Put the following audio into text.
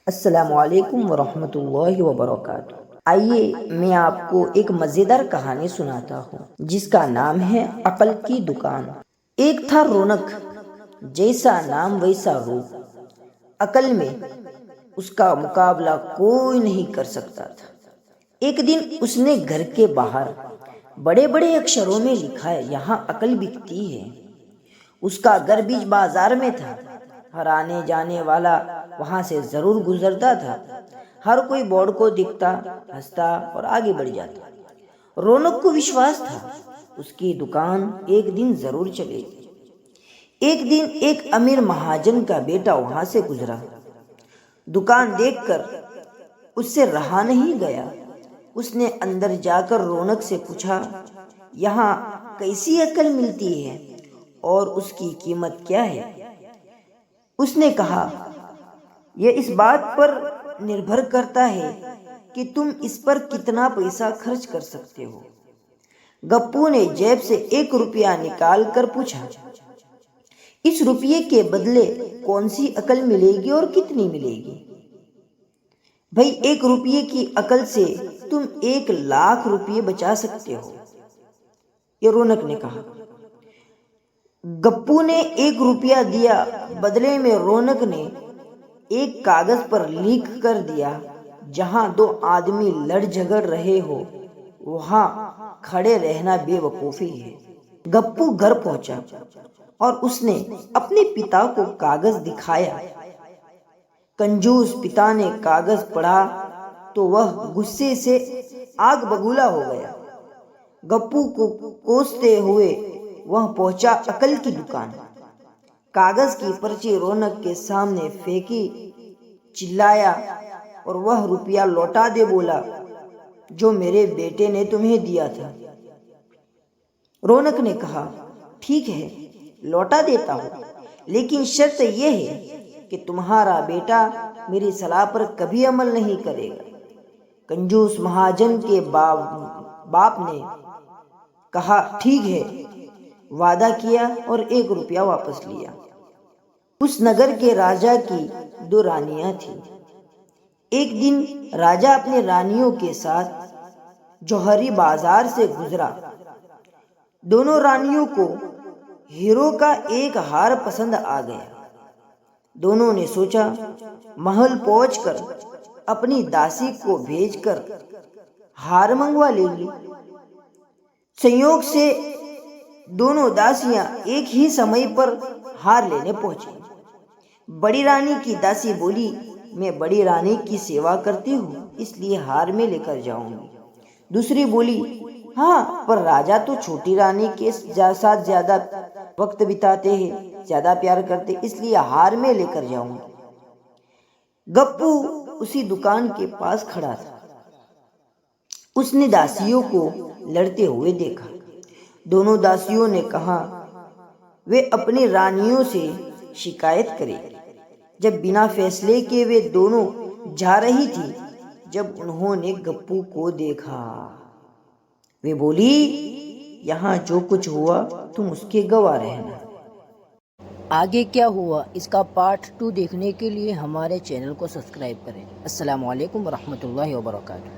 अस्सलामुअलैकुम वरहमतुल्लाहि वबरकातुहू। आइए मैं आपको एक मज़ेदार कहानी सुनाता हूँ जिसका नाम है अकल की दुकान। एक था रौनक, जैसा नाम वैसा रूप। अकल में उसका मुकाबला कोई नहीं कर सकता था। एक दिन उसने घर के बाहर बड़े बड़े अक्षरों में लिखा है, यहाँ अकल बिकती है। उसका घर बीच बाजार में था। हर आने जाने वाला वहां से जरूर गुजरता था। हर कोई बोर्ड को दिखता, हंसता और आगे बढ़ जाता। रौनक को विश्वास था उसकी दुकान एक दिन जरूर चलेगी। एक दिन एक अमीर महाजन का बेटा वहां से गुजरा। दुकान देखकर उससे रहा नहीं गया। उसने अंदर जाकर रौनक से पूछा, यहाँ कैसी अकल मिलती है और उसकी कीमत क्या है? उसने कहा, यह इस बात पर निर्भर करता है कि तुम इस पर कितना पैसा खर्च कर सकते हो। गप्पू ने जेब से 1 रुपया निकाल कर पूछा, इस रुपये के बदले कौन सी अकल मिलेगी और कितनी मिलेगी? भाई, 1 रुपये की अकल से तुम 1,00,000 रुपये बचा सकते हो, ये रौनक ने कहा। गप्पू ने 1 रुपया दिया। बदले में रौनक ने एक कागज पर लिख कर दिया, जहां 2 आदमी लड़ झगड़ रहे हो वहां खड़े रहना बेवकूफी है। गप्पू घर पहुंचा और उसने अपने पिता को कागज दिखाया। कंजूस पिता ने कागज पढ़ा तो वह गुस्से से आग बबूला हो गया। गप्पू को कोसते हुए वह पहुंचा अकल की दुकान। कागज की पर्ची रौनक के सामने फेंकी, चिल्लाया और वह रुपया लौटा दे बोला, जो मेरे बेटे ने तुम्हें दिया था। रौनक ने कहा, ठीक है, लौटा देता हूँ, लेकिन शर्त यह है कि तुम्हारा बेटा मेरी सलाह पर कभी अमल नहीं करेगा। कंजूस महाजन के बाप ने कहा, ठीक है, वादा किया और 1 रुपया वापस लिया। उस नगर के राजा की 2 रानियां थीं। एक दिन राजा अपनी रानियों के साथ जौहरी बाजार से गुजरा। दोनों रानियों को हीरो का एक हार पसंद आ गया। दोनों ने सोचा, महल पहुंचकर अपनी दासी को भेजकर हार मंगवा लेंगे। संयोग से दोनों दासियां एक ही समय पर हार लेने पहुंची। बड़ी रानी की दासी बोली, मैं बड़ी रानी की सेवा करती हूँ, इसलिए हार में लेकर जाऊंगी। दूसरी बोली, हाँ, पर राजा तो छोटी रानी के साथ ज्यादा वक्त बिताते हैं, ज्यादा प्यार करते, इसलिए हार में लेकर जाऊंगी। गप्पू उसी दुकान के पास खड़ा था। उसने दासियों को लड़ते हुए देखा। दोनों दासियों ने कहा वे अपनी रानियों से शिकायत करेंगी। जब बिना फैसले के वे दोनों जा रही थी, जब उन्होंने गप्पू को देखा, वे बोली, यहाँ जो कुछ हुआ तुम उसके गवाह रहना। आगे क्या हुआ इसका पार्ट 2 देखने के लिए हमारे चैनल को सब्सक्राइब करें। अस्सलामु अलैकुम वरहमतुल्लाहि वबरकातुहू।